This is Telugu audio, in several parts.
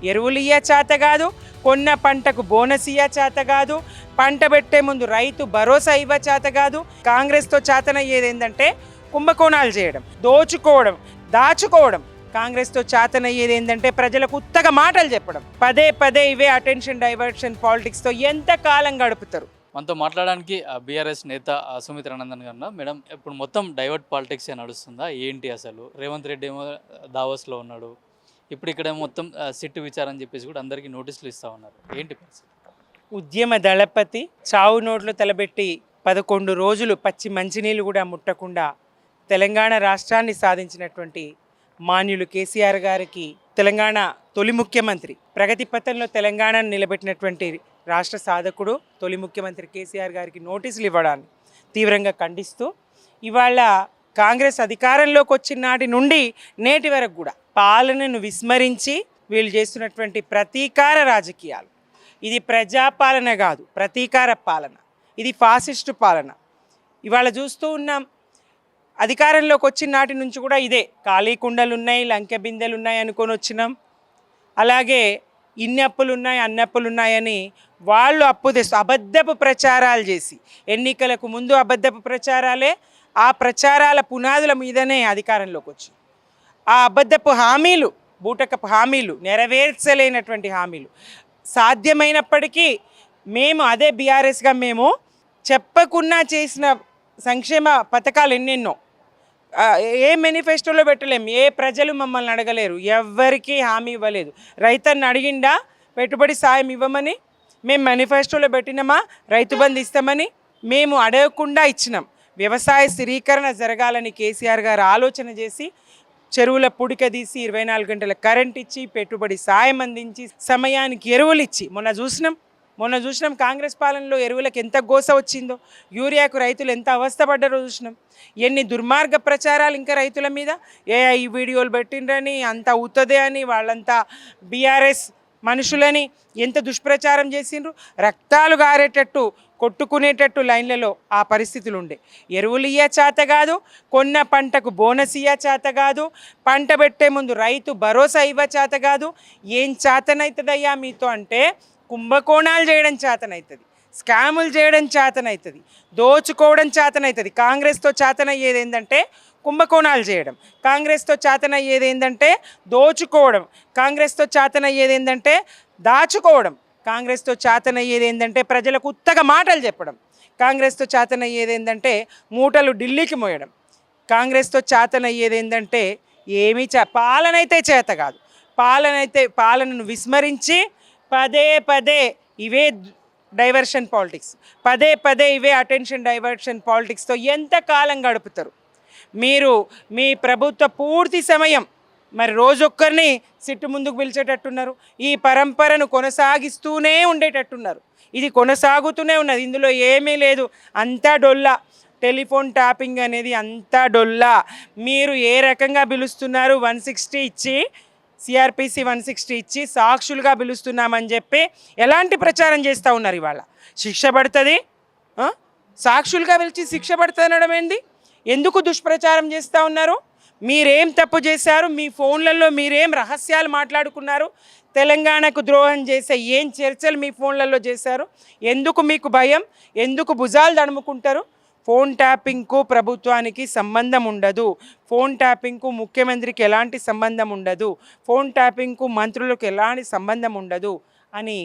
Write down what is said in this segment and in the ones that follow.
ఎరువులు ఇయ్య చేత కాదు, కొన్న పంటకు బోనస్ ఇయ్య చేత కాదు, పంట పెట్టే ముందు రైతు భరోసా ఇవ్వ చేత కాదు. కాంగ్రెస్తో చేతనయ్యేది ఏంటంటే కుంభకోణాలు చేయడం, దోచుకోవడం, దాచుకోవడం. కాంగ్రెస్తో చేతనయ్యేది ఏంటంటే ప్రజలకు ఉత్తగా మాటలు చెప్పడం. పదే పదే ఇవే అటెన్షన్ డైవర్షన్ పాలిటిక్స్తో ఎంతకాలం గడుపుతారు? మనతో మాట్లాడడానికి బీఆర్ఎస్ నేత సుమిత్ర నందన్ గారు. మేడం, ఇప్పుడు మొత్తం డైవర్ట్ పాలిటిక్స్ నడుస్తుందా ఏంటి? అసలు రేవంత్ రెడ్డి ఏమో దావోస్లో ఉన్నాడు, ఇప్పుడు ఇక్కడ మొత్తం సిట్టు విచారణ చెప్పేసి కూడా అందరికీ నోటీసులు ఇస్తూ ఉన్నారు. ఏంటి పరిస్థితి? ఉద్యమ దళపతి చావు నోట్లు తలబెట్టి 11 రోజులు పచ్చి మంచినీళ్ళు కూడా ముట్టకుండా తెలంగాణ రాష్ట్రాన్ని సాధించినటువంటి మాన్యులు కేసీఆర్ గారికి, తెలంగాణ తొలి ముఖ్యమంత్రి, ప్రగతి పథంలో తెలంగాణను నిలబెట్టినటువంటి రాష్ట్ర సాధకుడు తొలి ముఖ్యమంత్రి కేసీఆర్ గారికి నోటీసులు ఇవ్వడాన్ని తీవ్రంగా ఖండిస్తూ ఇవాళ కాంగ్రెస్ అధికారంలోకి వచ్చిన నాటి నుండి నేటి వరకు కూడా పాలనను విస్మరించి వీళ్ళు చేస్తున్నటువంటి ప్రతీకార రాజకీయాలు. ఇది ప్రజాపాలన కాదు, ప్రతీకార పాలన. ఇది ఫాసిస్టు పాలన. ఇవాళ చూస్తూ ఉన్నాం, అధికారంలోకి వచ్చిన నాటి నుంచి కూడా ఇదే. ఖాళీ కుండలు ఉన్నాయి, లంకె బిందెలు ఉన్నాయి అనుకొని వచ్చినాం. అలాగే ఇన్ని అప్పులు ఉన్నాయి, అన్ని అప్పులు ఉన్నాయని వాళ్ళు అప్పు తెస్తూ అబద్ధపు ప్రచారాలు చేసి, ఎన్నికలకు ముందు అబద్ధపు ప్రచారాలే, ఆ ప్రచారాల పునాదుల మీదనే అధికారంలోకి వచ్చి ఆ అబద్ధపు హామీలు, బూటకపు హామీలు, నెరవేర్చలేనటువంటి హామీలు సాధ్యమైనప్పటికీ మేము అదే బీఆర్ఎస్గా మేము చెప్పకున్నా చేసిన సంక్షేమ పథకాలు ఎన్నెన్నో ఏ మేనిఫెస్టోలో పెట్టలేము. ఏ ప్రజలు మమ్మల్ని అడగలేరు, ఎవ్వరికీ హామీ ఇవ్వలేదు. రైతన్ని అడిగిండా పెట్టుబడి సాయం ఇవ్వమని? మేము మేనిఫెస్టోలో పెట్టినామా రైతు బంధు ఇస్తామని? మేము అడగకుండా ఇచ్చినాం. వ్యవసాయ స్థిరీకరణ జరగాలని కేసీఆర్ గారు ఆలోచన చేసి చెరువుల పుడిక తీసి 24 గంటల కరెంట్ ఇచ్చి, పెట్టుబడి సాయం అందించి, సమయానికి ఎరువులు ఇచ్చి మొన్న చూసినాం కాంగ్రెస్ పాలనలో ఎరువులకు ఎంత గోస వచ్చిందో, యూరియాకు రైతులు ఎంత అవస్థపడ్డారో చూసినాం. ఎన్ని దుర్మార్గ ప్రచారాలు ఇంకా రైతుల మీద. ఈ వీడియోలు పెట్టిండ్రని, అంత అవుతుంది అని, వాళ్ళంతా బీఆర్ఎస్ మనుషులని ఎంత దుష్ప్రచారం చేసిండ్రు. రక్తాలు గారేటట్టు, కొట్టుకునేటట్టు లైన్లలో ఆ పరిస్థితులు ఉండే. ఎరువులు ఇయ్య చేత కాదు, కొన్న పంటకు బోనస్ ఇయ్య చేత కాదు, పంట పెట్టే ముందు రైతు భరోసా ఇవ్వ చేత కాదు. ఏం చేతనవుతుందయ్యా మీతో అంటే కుంభకోణాలు చేయడం చేతనవుతుంది, స్కాములు చేయడం చేతనవుతుంది, దోచుకోవడం చేతనవుతుంది. కాంగ్రెస్తో చేతనయ్యేది ఏంటంటే కుంభకోణాలు చేయడం, కాంగ్రెస్తో చేతనయ్యేది ఏంటంటే దోచుకోవడం, కాంగ్రెస్తో చేతనయ్యేది ఏంటంటే దాచుకోవడం, కాంగ్రెస్తో చేతనయ్యేది ఏంటంటే ప్రజలకు ఉత్తగా మాటలు చెప్పడం, కాంగ్రెస్తో చేతనయ్యేది ఏంటంటే మూటలు ఢిల్లీకి మోయడం, కాంగ్రెస్తో చేతనయ్యేది ఏంటంటే ఏమీ పాలనైతే చేత కాదు. పాలనను విస్మరించి పదే పదే ఇవే డైవర్షన్ పాలిటిక్స్, పదే పదే ఇవే అటెన్షన్ డైవర్షన్ పాలిటిక్స్తో ఎంతకాలం గడుపుతారు? మీరు మీ ప్రభుత్వ పూర్తి సమయం మరి రోజొక్కరిని సిట్టు ముందుకు పిలిచేటట్టున్నారు. ఈ పరంపరను కొనసాగిస్తూనే ఉండేటట్టున్నారు. ఇది కొనసాగుతూనే ఉన్నది, ఇందులో ఏమీ లేదు. అంతా డొల్లా. టెలిఫోన్ ట్యాపింగ్ అనేది అంతా డొల్లా. మీరు ఏ రకంగా పిలుస్తున్నారు? 160 ఇచ్చి, సిఆర్పిసి 160 ఇచ్చి సాక్షులుగా పిలుస్తున్నామని చెప్పి ఎలాంటి ప్రచారం చేస్తూ ఉన్నారు? ఇవాళ శిక్ష పడుతుంది, సాక్షులుగా పిలిచి శిక్ష పడుతుంది అనడం ఏంది? ఎందుకు దుష్ప్రచారం చేస్తూ ఉన్నారు? మీరేం తప్పు చేశారు? మీ ఫోన్లలో మీరేం రహస్యాలు మాట్లాడుకున్నారు? తెలంగాణకు ద్రోహం చేసే ఏం చర్చలు మీ ఫోన్లలో చేశారు? ఎందుకు మీకు భయం? ఎందుకు భుజాలు తడుముకుంటారు? ఫోన్ ట్యాపింగ్కు ప్రభుత్వానికి సంబంధం ఉండదు. ఫోన్ ట్యాపింగ్కు ముఖ్యమంత్రికి ఎలాంటి సంబంధం ఉండదు. ఫోన్ ట్యాపింగ్కు మంత్రులకు ఎలాంటి సంబంధం ఉండదు అని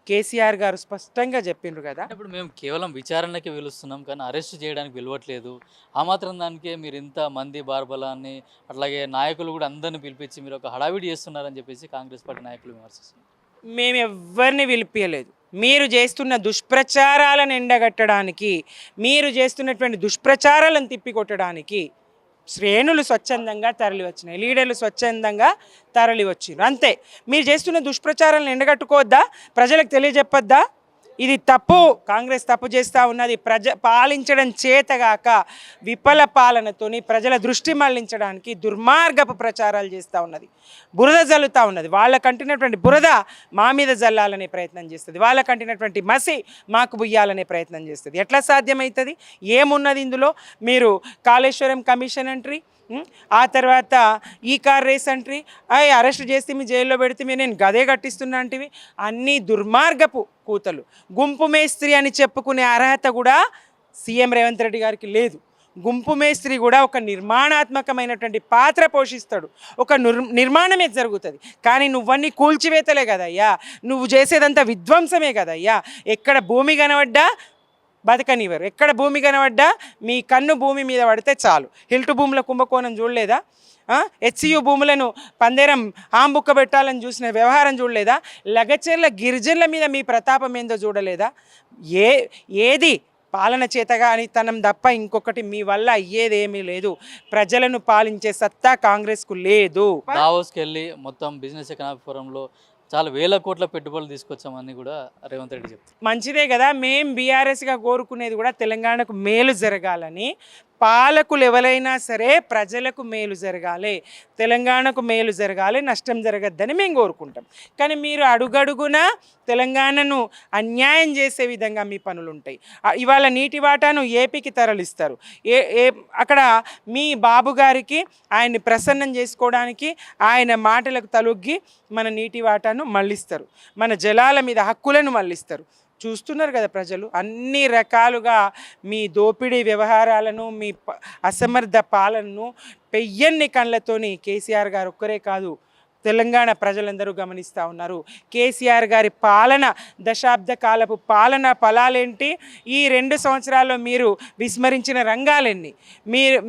కేసీఆర్ గారు స్పష్టంగా చెప్పిండ్రు కదా. ఇప్పుడు మేము కేవలం విచారణకి పిలుస్తున్నాం కానీ అరెస్ట్ చేయడానికి పిలవట్లేదు. ఆ మాత్రం దానికే మీరు ఇంత మంది బార్బలాన్ని, అట్లాగే నాయకులు కూడా అందరిని పిలిపించి మీరు ఒక హడావిడి చేస్తున్నారని చెప్పేసి కాంగ్రెస్ పార్టీ నాయకులు విమర్శిస్తున్నారు. మేము ఎవరిని పిలిపించలేదు. మీరు చేస్తున్న దుష్ప్రచారాలను ఎండగట్టడానికి, మీరు చేస్తున్నటువంటి దుష్ప్రచారాలను తిప్పికొట్టడానికి శ్రేణులు స్వచ్ఛందంగా తరలి వచ్చినాయి, లీడర్లు స్వచ్ఛందంగా తరలి వచ్చినారు, అంతే. మీరు చేస్తున్న దుష్ప్రచారాలను ఎండగట్టుకోవద్దా? ప్రజలకు తెలియజెప్పొద్దా? ఇది తప్పు, కాంగ్రెస్ తప్పు చేస్తూ ఉన్నది. పాలించడం చేతగాక విఫల పాలనతోని ప్రజల దృష్టి మళ్లించడానికి దుర్మార్గపు ప్రచారాలు చేస్తూ ఉన్నది, బురద జల్లుతూ ఉన్నది. వాళ్ళకంటినటువంటి బురద మా మీద జల్లాలనే ప్రయత్నం చేస్తుంది, వాళ్ళకంటినటువంటి మసి మాకు బుయ్యాలనే ప్రయత్నం చేస్తుంది. ఎట్లా సాధ్యమవుతుంది? ఏమున్నది ఇందులో? మీరు కాళేశ్వరం కమిషన్ అంట్రీ, ఆ తర్వాత ఈ కార్ రేస్ అంట్రీ, అవి అరెస్ట్ చేస్తే మీ జైల్లో పెడితే మీ నేను గదే కట్టిస్తున్నా అంటివి. అన్నీ దుర్మార్గపు కూతలు. గుంపు మేస్త్రి అని చెప్పుకునే అర్హత కూడా సీఎం రేవంత్ రెడ్డి గారికి లేదు. గుంపు మేస్త్రి కూడా ఒక నిర్మాణాత్మకమైనటువంటి పాత్ర పోషిస్తాడు. ఒక నిర్మాణమే జరుగుతుంది. కానీ నువ్వన్నీ కూల్చివేతలే కదయ్యా, నువ్వు చేసేదంతా విధ్వంసమే కదయ్యా. ఎక్కడ భూమి కనబడ్డా బతకనివ్వరు, ఎక్కడ భూమి కనబడ్డా మీ కన్ను భూమి మీద పడితే చాలు. హిల్టు భూముల కుంభకోణం చూడలేదా? హెచ్సియు భూములను పందేరం ఆంబుక్క పెట్టాలని చూసిన వ్యవహారం చూడలేదా? లగచెర్ల గిరిజనుల మీద మీ ప్రతాపం ఏందో చూడలేదా? ఏది పాలన చేతగాని తనం తప్ప ఇంకొకటి మీ వల్ల అయ్యేదేమీ లేదు. ప్రజలను పాలించే సత్తా కాంగ్రెస్కు లేదు. దావోస్కి వెళ్ళి మొత్తం బిజినెస్ ఎకనామిక్ ఫోరంలో చాలా వేల కోట్ల పెట్టుబడులు తీసుకొచ్చామని కూడా రేవంత్ రెడ్డి చెప్తారు. మంచిదే కదా. మేం బీఆర్ఎస్గా కోరుకునేది కూడా తెలంగాణకు మేలు జరగాలని. పాలకులు ఎవరైనా సరే ప్రజలకు మేలు జరగాలి, తెలంగాణకు మేలు జరగాలి, నష్టం జరగద్దని మేము కోరుకుంటాం. కానీ మీరు అడుగడుగునా తెలంగాణను అన్యాయం చేసే విధంగా మీ పనులు ఉంటాయి. ఇవాళ నీటి వాటాను ఏపీకి తరలిస్తారు. అక్కడ మీ బాబు గారికి ఆయన్ని ప్రసన్నం చేసుకోవడానికి ఆయన మాటలకు తలొగ్గి మన నీటి వాటాను మళ్ళిస్తారు, మన జలాల మీద హక్కులను మళ్ళిస్తారు. చూస్తున్నారు కదా ప్రజలు. అన్ని రకాలుగా మీ దోపిడీ వ్యవహారాలను, మీ అసమర్థ పాలనను పెయ్యన్ని కళ్ళతోని కేసీఆర్ గారు ఒక్కరే కాదు, తెలంగాణ ప్రజలందరూ గమనిస్తూ ఉన్నారు. కేసీఆర్ గారి పాలన, దశాబ్ద కాలపు పాలన ఫలాలేంటి? ఈ 2 సంవత్సరాల్లో మీరు విస్మరించిన రంగాలెన్ని?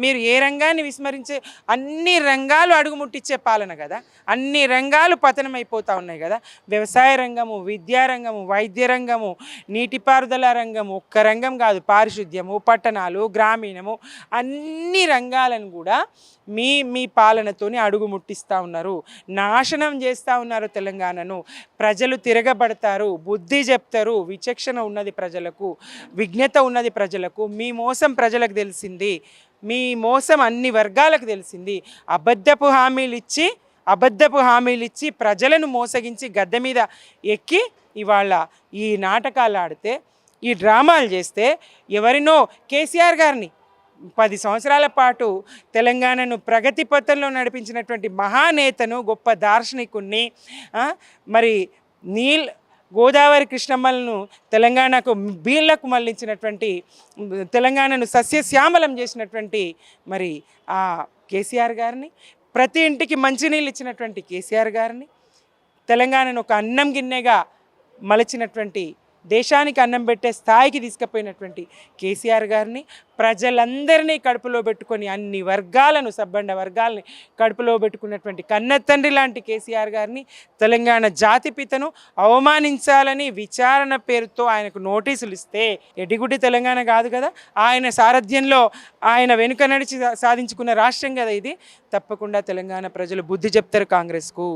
మీరు ఏ రంగాన్ని విస్మరించే? అన్ని రంగాలు అడుగుముట్టించే పాలన కదా, అన్ని రంగాలు పతనమైపోతూ ఉన్నాయి కదా. వ్యవసాయ రంగము, విద్యారంగము, వైద్య రంగము, నీటిపారుదల రంగము, ఒక్క రంగం కాదు, పారిశుద్ధ్యము, పట్టణాలు, గ్రామీణము, అన్ని రంగాలను కూడా మీ పాలనతోని అడుగుముట్టిస్తూ ఉన్నారు, నాశనం చేస్తూ ఉన్నారు తెలంగాణను. ప్రజలు తిరగబడతారు, బుద్ధి చెప్తారు. విచక్షణ ఉన్నది ప్రజలకు, విజ్ఞత ఉన్నది ప్రజలకు. మీ మోసం ప్రజలకు తెలిసింది, మీ మోసం అన్ని వర్గాలకు తెలిసింది. అబద్ధపు హామీలు ఇచ్చి ప్రజలను మోసగించి గద్దె మీద ఎక్కి ఇవాళ ఈ నాటకాలు ఆడితే, ఈ డ్రామాలు చేస్తే ఎవరినో కేసీఆర్ గారిని 10 సంవత్సరాల పాటు తెలంగాణను ప్రగతి పథంలో నడిపించినటువంటి మహానేతను, గొప్ప దార్శనికుణ్ణి, మరి గోదావరి కృష్ణమ్మలను తెలంగాణకు బీళ్లకు మళ్లించినటువంటి, తెలంగాణను సస్యశ్యామలం చేసినటువంటి మరి ఆ కేసీఆర్ గారిని, ప్రతి ఇంటికి మంచినీళ్ళు ఇచ్చినటువంటి కేసీఆర్ గారిని, తెలంగాణను ఒక అన్నం గిన్నెగా మలచినటువంటి, దేశానికి అన్నం పెట్టే స్థాయికి తీసుకుపోయినటువంటి కేసీఆర్ గారిని, ప్రజలందరినీ కడుపులో పెట్టుకొని అన్ని వర్గాలను, సబ్బండ వర్గాలని కడుపులో పెట్టుకున్నటువంటి కన్నతండ్రి లాంటి కేసీఆర్ గారిని, తెలంగాణ జాతిపితను అవమానించాలని విచారణ పేరుతో ఆయనకు నోటీసులు ఇస్తే ఎడిగుడ్డి తెలంగాణ కాదు కదా. ఆయన సారథ్యంలో, ఆయన వెనుక నడిచి సాధించుకున్న రాష్ట్రం కదా ఇది. తప్పకుండా తెలంగాణ ప్రజలు బుద్ధి చెప్తారు కాంగ్రెస్కు.